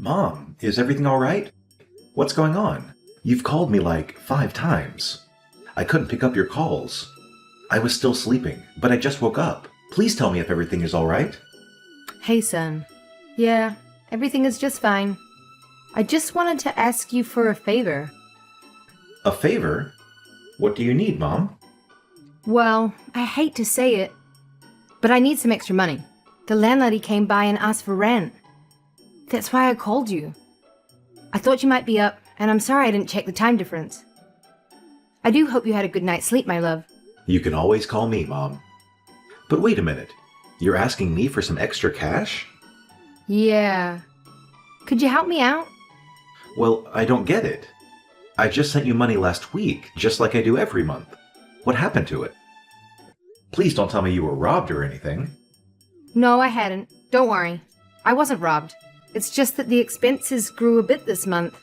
Mom, is everything all right? What's going on? You've called me like 5 times. I couldn't pick up your calls. I was still sleeping, but I just woke up. Please tell me if everything is all right. Hey, son. Yeah, everything is just fine. I just wanted to ask you for a favor. A favor? What do you need, Mom? Well, I hate to say it, but I need some extra money. The landlady came by and asked for rent. That's why I called you. I thought you might be up, and I'm sorry I didn't check the time difference. I do hope you had a good night's sleep, my love. You can always call me, Mom. But wait a minute. You're asking me for some extra cash? Yeah. Could you help me out? Well, I don't get it. I just sent you money last week, just like I do every month. What happened to it? Please don't tell me you were robbed or anything. No, I hadn't. Don't worry. I wasn't robbed. It's just that the expenses grew a bit this month.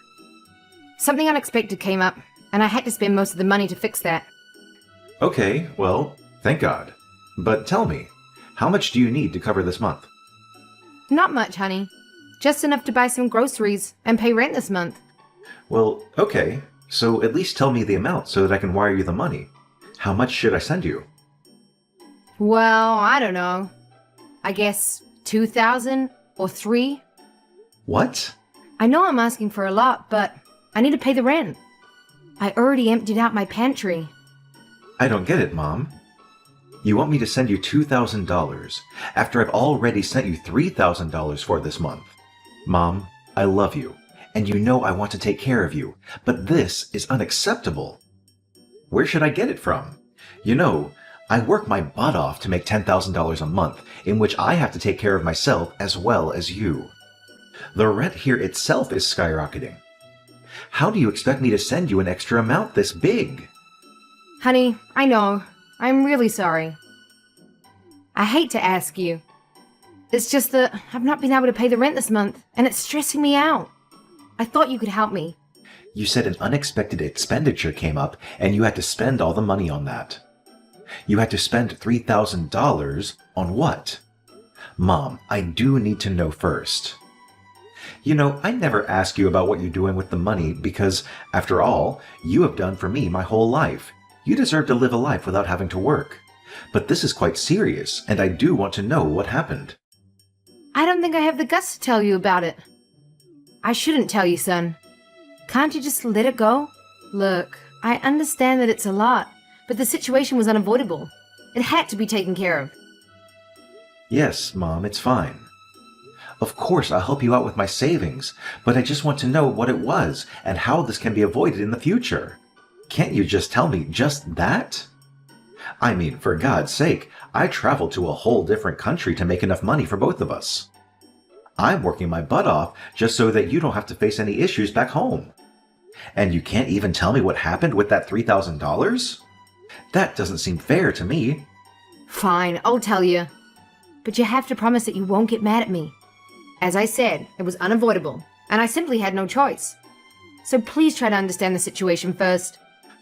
Something unexpected came up, and I had to spend most of the money to fix that. Okay, well, thank God. But tell me, how much do you need to cover this month? Not much, honey. Just enough to buy some groceries and pay rent this month. Well, okay, so at least tell me the amount so that I can wire you the money. How much should I send you? Well, I don't know. I guess 2,000 or 3. What? I know I'm asking for a lot, but I need to pay the rent. I already emptied out my pantry. I don't get it, Mom. You want me to send you $2,000 after I've already sent you $3,000 for this month. Mom, I love you, and you know I want to take care of you, but this is unacceptable. Where should I get it from? You know, I work my butt off to make $10,000 a month, in which I have to take care of myself as well as you. The rent here itself is skyrocketing. How do you expect me to send you an extra amount this big? Honey, I know. I'm really sorry. I hate to ask you. It's just that I've not been able to pay the rent this month, and it's stressing me out. I thought you could help me. You said an unexpected expenditure came up, and you had to spend all the money on that. You had to spend $3,000 on what? Mom, I do need to know first. You know, I never ask you about what you're doing with the money because, after all, you have done for me my whole life. You deserve to live a life without having to work. But this is quite serious, and I do want to know what happened. I don't think I have the guts to tell you about it. I shouldn't tell you, son. Can't you just let it go? Look, I understand that it's a lot, but the situation was unavoidable. It had to be taken care of. Yes, Mom, it's fine. Of course, I'll help you out with my savings, but I just want to know what it was and how this can be avoided in the future. Can't you just tell me just that? I mean, for God's sake, I traveled to a whole different country to make enough money for both of us. I'm working my butt off just so that you don't have to face any issues back home. And you can't even tell me what happened with that $3,000? That doesn't seem fair to me. Fine, I'll tell you. But you have to promise that you won't get mad at me. As I said, it was unavoidable, and I simply had no choice. So please try to understand the situation first.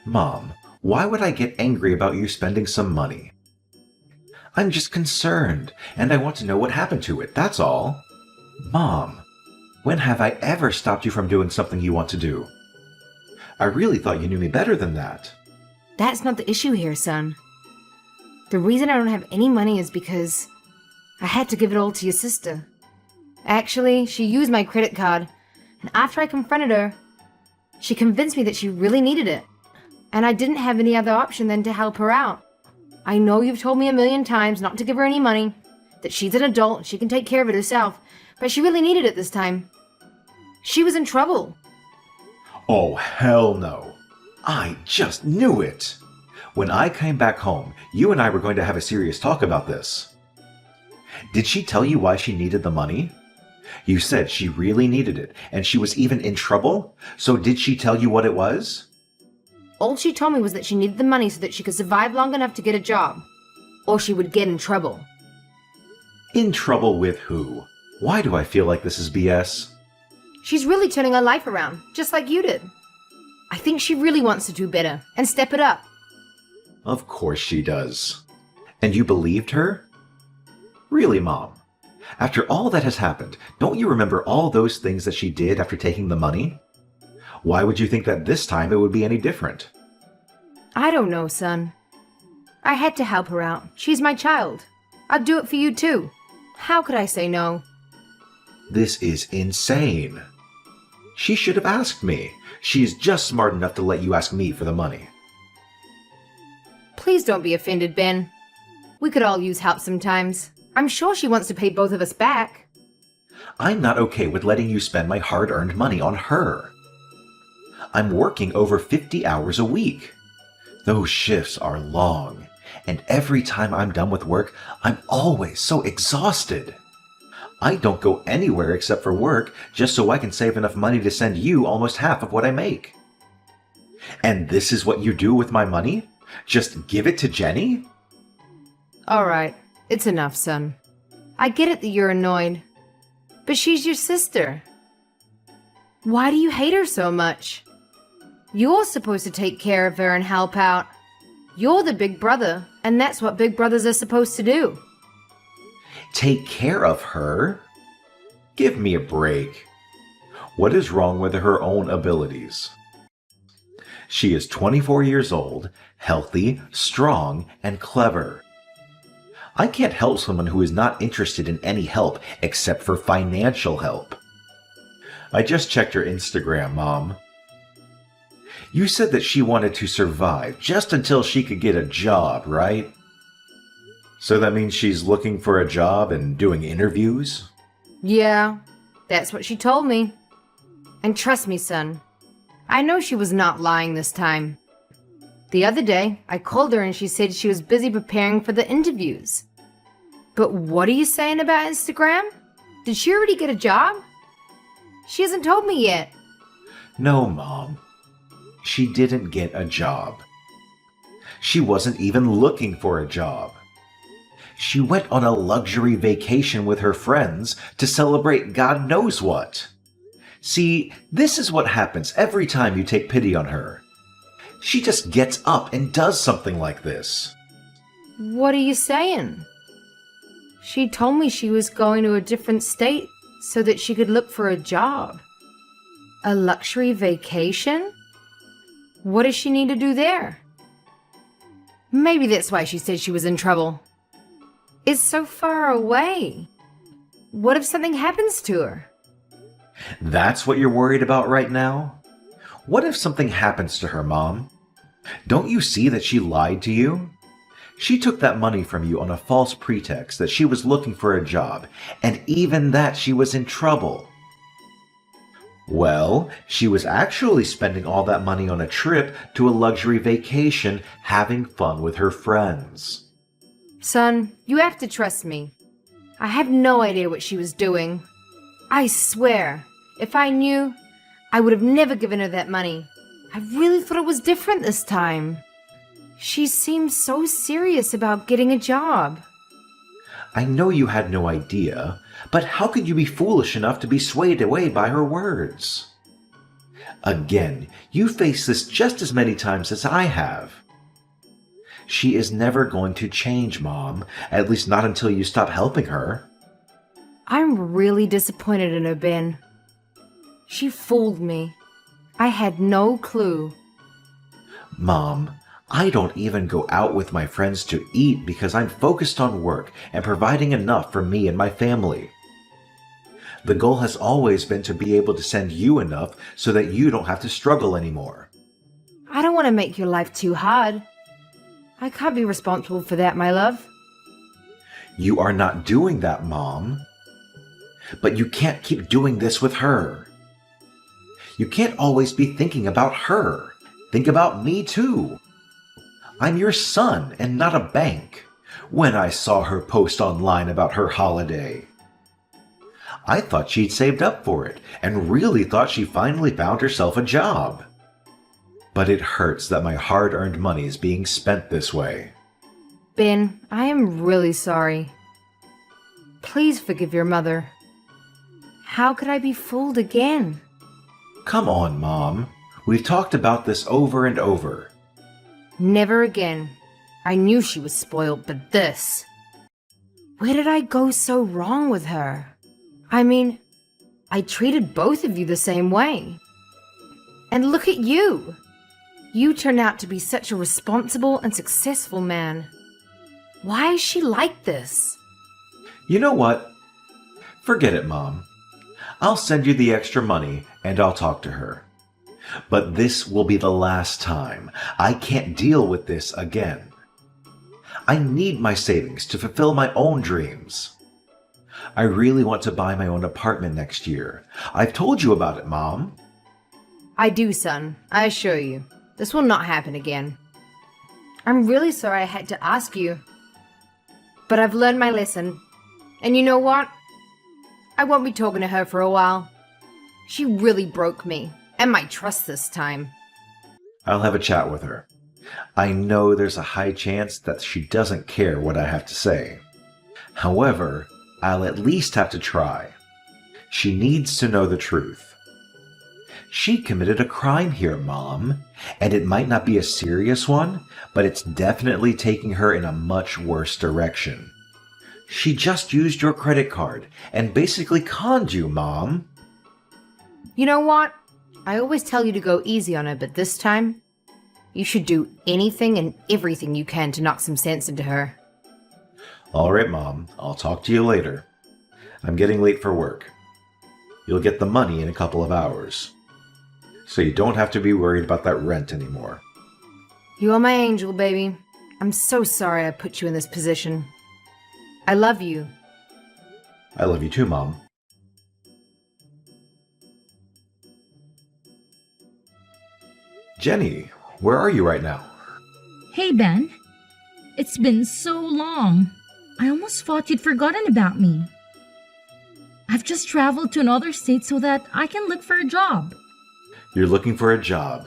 Mom, why would I get angry about you spending some money? I'm just concerned, and I want to know what happened to it, that's all. Mom, when have I ever stopped you from doing something you want to do? I really thought you knew me better than that. That's not the issue here, son. The reason I don't have any money is because I had to give it all to your sister. Actually, she used my credit card, and after I confronted her, she convinced me that she really needed it, and I didn't have any other option than to help her out. I know you've told me 1,000,000 times not to give her any money, that she's an adult and she can take care of it herself, but she really needed it this time. She was in trouble. Oh, hell no. I just knew it. When I came back home, you and I were going to have a serious talk about this. Did she tell you why she needed the money? You said she really needed it, and she was even in trouble? So did she tell you what it was? All she told me was that she needed the money so that she could survive long enough to get a job, or she would get in trouble. In trouble with who? Why do I feel like this is BS? She's really turning her life around, just like you did. I think she really wants to do better and step it up. Of course she does. And you believed her? Really, Mom? After all that has happened, don't you remember all those things that she did after taking the money? Why would you think that this time it would be any different? I don't know, son. I had to help her out. She's my child. I'd do it for you too. How could I say no? This is insane. She should have asked me. She is just smart enough to let you ask me for the money. Please don't be offended, Ben. We could all use help sometimes. I'm sure she wants to pay both of us back. I'm not okay with letting you spend my hard-earned money on her. I'm working over 50 hours a week. Those shifts are long, and every time I'm done with work, I'm always so exhausted. I don't go anywhere except for work just so I can save enough money to send you almost half of what I make. And this is what you do with my money? Just give it to Jenny? All right, it's enough, son. I get it that you're annoyed, but she's your sister. Why do you hate her so much? You're supposed to take care of her and help out. You're the big brother, and that's what big brothers are supposed to do. Take care of her? Give me a break. What is wrong with her own abilities? She is 24 years old, healthy, strong, and clever. I can't help someone who is not interested in any help except for financial help. I just checked her Instagram, Mom. You said that she wanted to survive just until she could get a job, right? So that means she's looking for a job and doing interviews? Yeah, that's what she told me. And trust me, son, I know she was not lying this time. The other day, I called her and she said she was busy preparing for the interviews. But what are you saying about Instagram? Did she already get a job? She hasn't told me yet. No, Mom. She didn't get a job. She wasn't even looking for a job. She went on a luxury vacation with her friends to celebrate God knows what. See, this is what happens every time you take pity on her. She just gets up and does something like this. What are you saying? She told me she was going to a different state so that she could look for a job. A luxury vacation? What does she need to do there? Maybe that's why she said she was in trouble. It's so far away. What if something happens to her? That's what you're worried about right now? What if something happens to her, Mom? Don't you see that she lied to you? She took that money from you on a false pretext that she was looking for a job, and even that she was in trouble. Well, she was actually spending all that money on a trip to a luxury vacation, having fun with her friends. Son, you have to trust me. I have no idea what she was doing. I swear, if I knew, I would have never given her that money. I really thought it was different this time. She seemed so serious about getting a job. I know you had no idea, but how could you be foolish enough to be swayed away by her words? Again, you face this just as many times as I have. She is never going to change, Mom, at least not until you stop helping her. I'm really disappointed in her, Ben. She fooled me. I had no clue. Mom, I don't even go out with my friends to eat because I'm focused on work and providing enough for me and my family. The goal has always been to be able to send you enough so that you don't have to struggle anymore. I don't want to make your life too hard. I can't be responsible for that, my love. You are not doing that, Mom. But you can't keep doing this with her. You can't always be thinking about her. Think about me too. I'm your son and not a bank. When I saw her post online about her holiday, I thought she'd saved up for it and really thought she finally found herself a job. But it hurts that my hard-earned money is being spent this way. Ben, I am really sorry. Please forgive your mother. How could I be fooled again? Come on, Mom. We've talked about this over and over. Never again. I knew she was spoiled, but this... Where did I go so wrong with her? I mean, I treated both of you the same way. And look at you! You turned out to be such a responsible and successful man. Why is she like this? You know what? Forget it, Mom. I'll send you the extra money and I'll talk to her. But this will be the last time. I can't deal with this again. I need my savings to fulfill my own dreams. I really want to buy my own apartment next year. I've told you about it, Mom. I do, son. I assure you. This will not happen again. I'm really sorry I had to ask you. But I've learned my lesson. And you know what? I won't be talking to her for a while. She really broke me, and my trust this time. I'll have a chat with her. I know there's a high chance that she doesn't care what I have to say. However, I'll at least have to try. She needs to know the truth. She committed a crime here, Mom, and it might not be a serious one, but it's definitely taking her in a much worse direction. She just used your credit card and basically conned you, Mom. You know what? I always tell you to go easy on her, but this time, you should do anything and everything you can to knock some sense into her. All right, Mom. I'll talk to you later. I'm getting late for work. You'll get the money in a couple of hours. So you don't have to be worried about that rent anymore. You are my angel, baby. I'm so sorry I put you in this position. I love you. I love you too, Mom. Jenny, where are you right now? Hey, Ben. It's been so long. I almost thought you'd forgotten about me. I've just traveled to another state so that I can look for a job. You're looking for a job.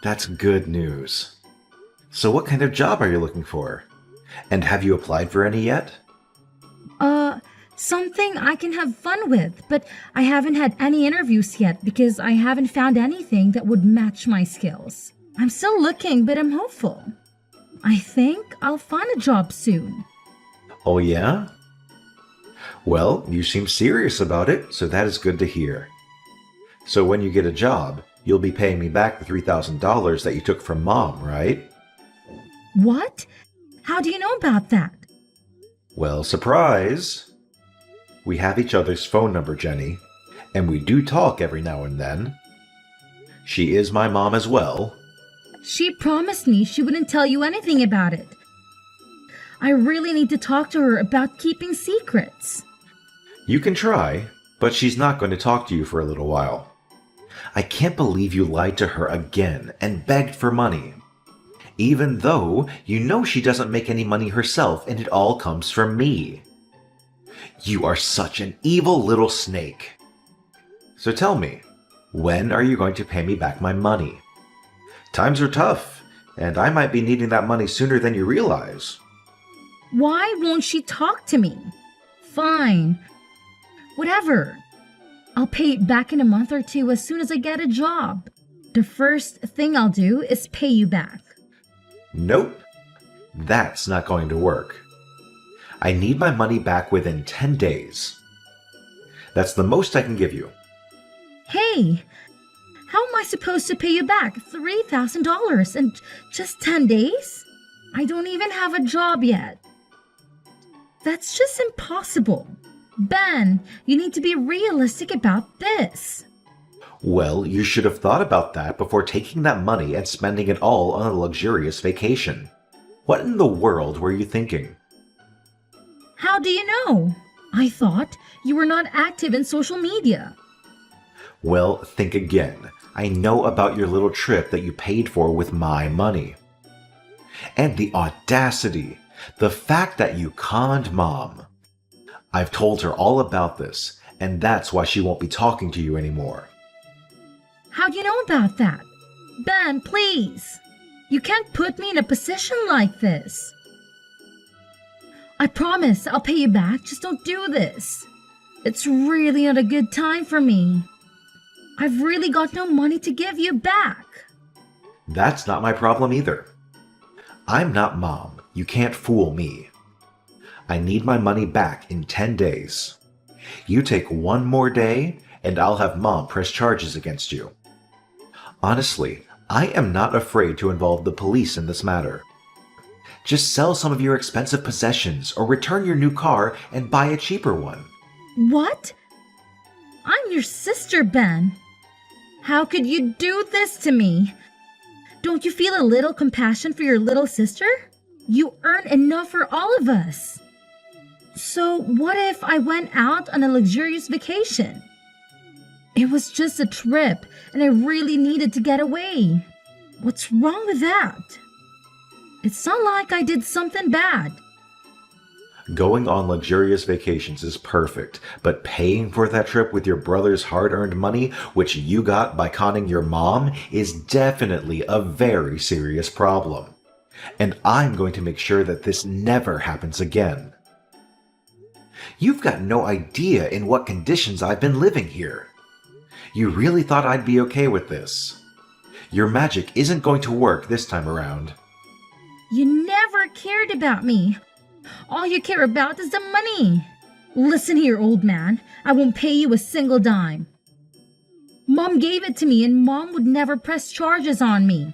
That's good news. So what kind of job are you looking for? And have you applied for any yet? Something I can have fun with, but I haven't had any interviews yet because I haven't found anything that would match my skills. I'm still looking, but I'm hopeful. I think I'll find a job soon. Oh yeah? Well, you seem serious about it, so that is good to hear. So when you get a job, you'll be paying me back the $3,000 that you took from Mom, right? What? How do you know about that? Well, surprise! We have each other's phone number, Jenny, and we do talk every now and then. She is my mom as well. She promised me she wouldn't tell you anything about it. I really need to talk to her about keeping secrets. You can try, but she's not going to talk to you for a little while. I can't believe you lied to her again and begged for money. Even though you know she doesn't make any money herself and it all comes from me. You are such an evil little snake. So tell me, when are you going to pay me back my money? Times are tough, and I might be needing that money sooner than you realize. Why won't she talk to me? Fine. Whatever. I'll pay it back in a month or two as soon as I get a job. The first thing I'll do is pay you back. Nope. That's not going to work. I need my money back within 10 days. That's the most I can give you. Hey, how am I supposed to pay you back $3,000 in just 10 days? I don't even have a job yet. That's just impossible. Ben, you need to be realistic about this. Well, you should have thought about that before taking that money and spending it all on a luxurious vacation. What in the world were you thinking? How do you know? I thought you were not active in social media. Well, think again. I know about your little trip that you paid for with my money. And the audacity, the fact that you conned Mom. I've told her all about this, and that's why she won't be talking to you anymore. How do you know about that? Ben, please. You can't put me in a position like this. I promise I'll pay you back, just don't do this. It's really not a good time for me. I've really got no money to give you back. That's not my problem either. I'm not Mom. You can't fool me. I need my money back in 10 days. You take one more day, and I'll have Mom press charges against you. Honestly, I am not afraid to involve the police in this matter. Just sell some of your expensive possessions or return your new car and buy a cheaper one. What? I'm your sister, Ben. How could you do this to me? Don't you feel a little compassion for your little sister? You earn enough for all of us. So what if I went out on a luxurious vacation? It was just a trip and I really needed to get away. What's wrong with that? It's not like I did something bad. Going on luxurious vacations is perfect, but paying for that trip with your brother's hard-earned money, which you got by conning your mom, is definitely a very serious problem. And I'm going to make sure that this never happens again. You've got no idea in what conditions I've been living here. You really thought I'd be okay with this. Your magic isn't going to work this time around. You never cared about me. All you care about is the money. Listen here, old man. I won't pay you a single dime. Mom gave it to me and Mom would never press charges on me.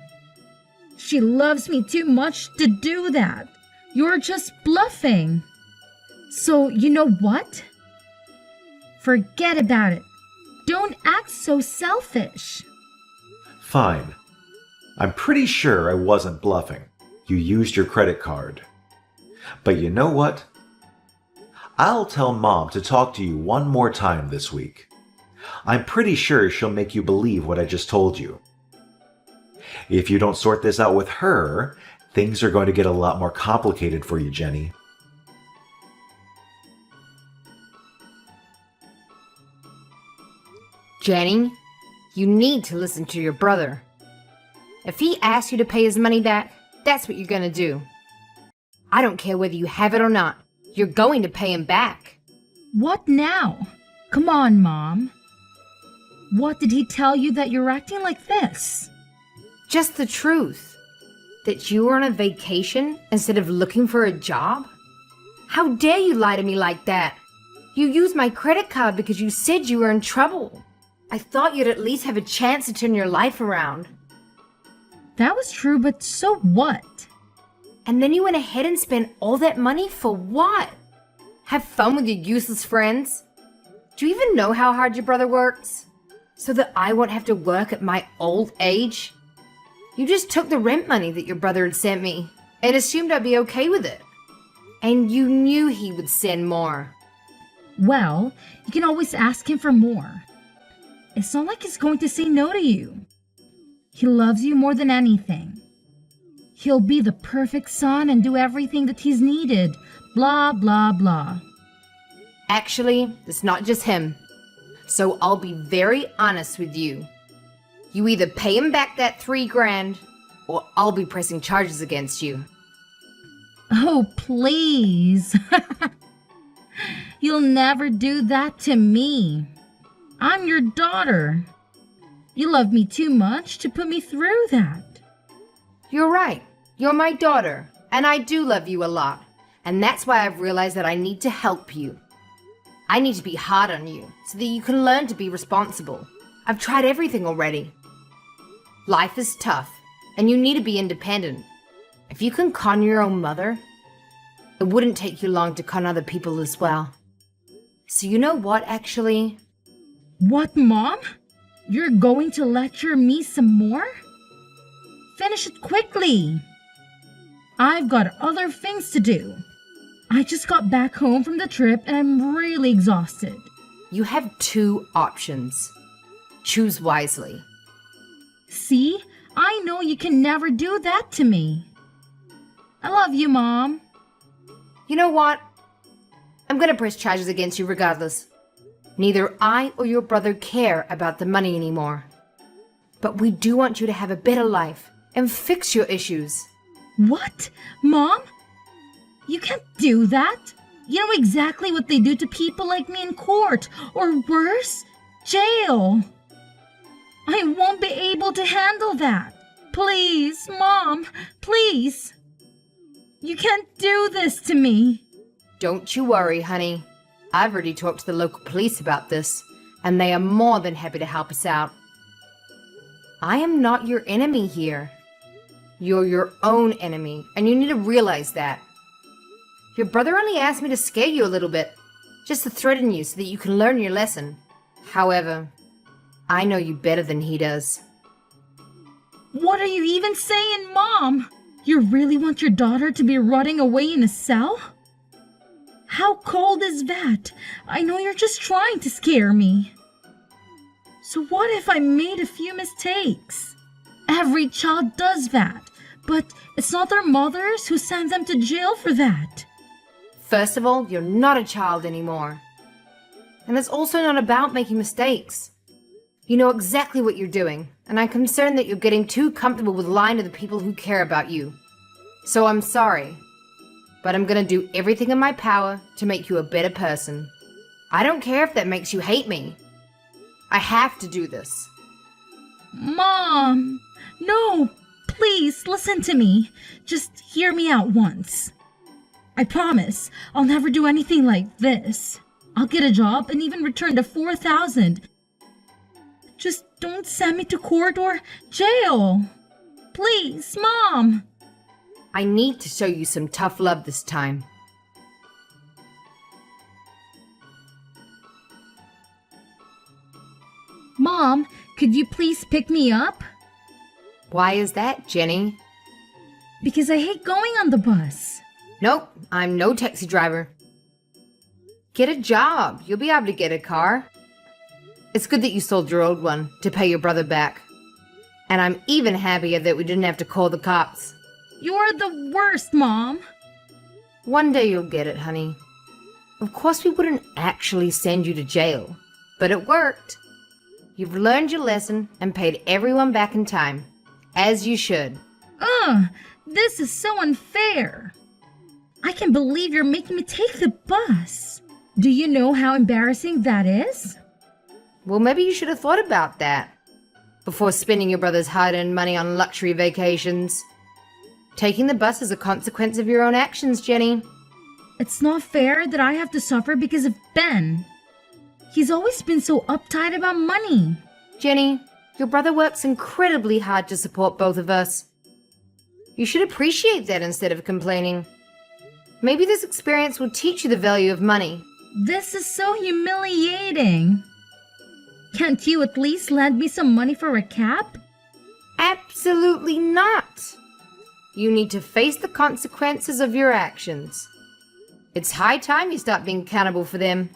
She loves me too much to do that. You're just bluffing. So, you know what? Forget about it. Don't act so selfish. Fine. I'm pretty sure I wasn't bluffing. You used your credit card. But you know what? I'll tell Mom to talk to you one more time this week. I'm pretty sure she'll make you believe what I just told you. If you don't sort this out with her, things are going to get a lot more complicated for you, Jenny. Jenny, you need to listen to your brother. If he asks you to pay his money back, that's what you're gonna do. I don't care whether you have it or not. You're going to pay him back. What now? Come on, Mom. What did he tell you that you're acting like this? Just the truth. That you were on a vacation instead of looking for a job? How dare you lie to me like that? You used my credit card because you said you were in trouble. I thought you'd at least have a chance to turn your life around. That was true, but so what? And then you went ahead and spent all that money for what? Have fun with your useless friends? Do you even know how hard your brother works? So that I won't have to work at my old age? You just took the rent money that your brother had sent me and assumed I'd be okay with it. And you knew he would send more. Well, you can always ask him for more. It's not like he's going to say no to you. He loves you more than anything. He'll be the perfect son and do everything that he's needed. Blah, blah, blah. Actually, it's not just him. So I'll be very honest with you. You either pay him back that $3,000 or I'll be pressing charges against you. Oh, please. You'll never do that to me. I'm your daughter. You love me too much to put me through that. You're right. You're my daughter, and I do love you a lot. And that's why I've realized that I need to help you. I need to be hard on you so that you can learn to be responsible. I've tried everything already. Life is tough, and you need to be independent. If you can con your own mother, it wouldn't take you long to con other people as well. So you know what, actually? What, Mom? You're going to lecture me some more? Finish it quickly. I've got other things to do. I just got back home from the trip and I'm really exhausted. You have 2 options. Choose wisely. See? I know you can never do that to me. I love you, Mom. You know what? I'm gonna press charges against you regardless. Neither I or your brother care about the money anymore. But we do want you to have a better life and fix your issues. What? Mom? You can't do that. You know exactly what they do to people like me in court, or worse, jail. I won't be able to handle that. Please, Mom, please. You can't do this to me. Don't you worry, honey. I've already talked to the local police about this, and they are more than happy to help us out. I am not your enemy here. You're your own enemy, and you need to realize that. Your brother only asked me to scare you a little bit, just to threaten you so that you can learn your lesson. However, I know you better than he does. What are you even saying, Mom? You really want your daughter to be rotting away in a cell? How cold is that? I know you're just trying to scare me. So what if I made a few mistakes? Every child does that, but it's not their mothers who send them to jail for that. First of all, you're not a child anymore. And it's also not about making mistakes. You know exactly what you're doing, and I'm concerned that you're getting too comfortable with lying to the people who care about you. So I'm sorry, but I'm gonna do everything in my power to make you a better person. I don't care if that makes you hate me. I have to do this. Mom! No! Please, listen to me. Just hear me out once. I promise I'll never do anything like this. I'll get a job and even return the $4,000. Just don't send me to court or jail. Please, Mom. I need to show you some tough love this time. Mom, could you please pick me up? Why is that, Jenny? Because I hate going on the bus. Nope, I'm no taxi driver. Get a job. You'll be able to get a car. It's good that you sold your old one to pay your brother back. And I'm even happier that we didn't have to call the cops. You're the worst, Mom. One day you'll get it, honey. Of course we wouldn't actually send you to jail, but it worked. You've learned your lesson and paid everyone back in time, as you should. This is so unfair. I can't believe you're making me take the bus. Do you know how embarrassing that is? Well, maybe you should have thought about that before spending your brother's hard-earned money on luxury vacations. Taking the bus is a consequence of your own actions, Jenny. It's not fair that I have to suffer because of Ben. He's always been so uptight about money. Jenny, your brother works incredibly hard to support both of us. You should appreciate that instead of complaining. Maybe this experience will teach you the value of money. This is so humiliating. Can't you at least lend me some money for a cab? Absolutely not. You need to face the consequences of your actions. It's high time you stop being accountable for them.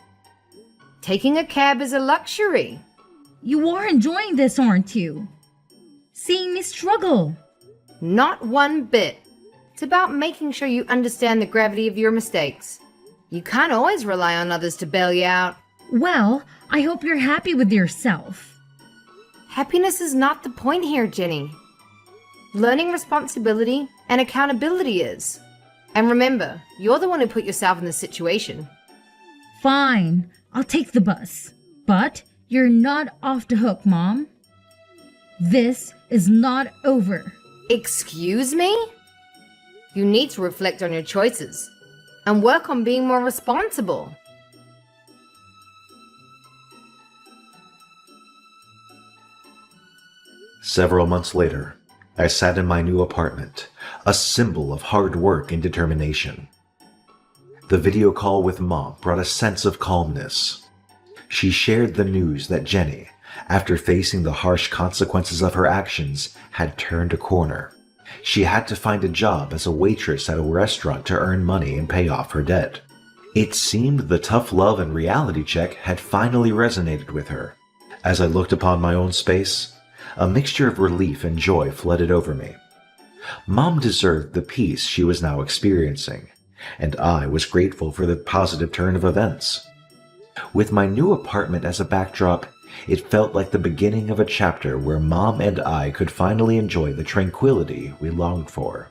Taking a cab is a luxury. You are enjoying this, aren't you? Seeing me struggle. Not one bit. It's about making sure you understand the gravity of your mistakes. You can't always rely on others to bail you out. Well, I hope you're happy with yourself. Happiness is not the point here, Jenny. Learning responsibility and accountability is. And remember, you're the one who put yourself in this situation. Fine, I'll take the bus. But you're not off the hook, Mom. This is not over. Excuse me? You need to reflect on your choices and work on being more responsible. Several months later, I sat in my new apartment, a symbol of hard work and determination. The video call with Mom brought a sense of calmness. She shared the news that Jenny, after facing the harsh consequences of her actions, had turned a corner. She had to find a job as a waitress at a restaurant to earn money and pay off her debt. It seemed the tough love and reality check had finally resonated with her. As I looked upon my own space, a mixture of relief and joy flooded over me. Mom deserved the peace she was now experiencing, and I was grateful for the positive turn of events. With my new apartment as a backdrop, it felt like the beginning of a chapter where Mom and I could finally enjoy the tranquility we longed for.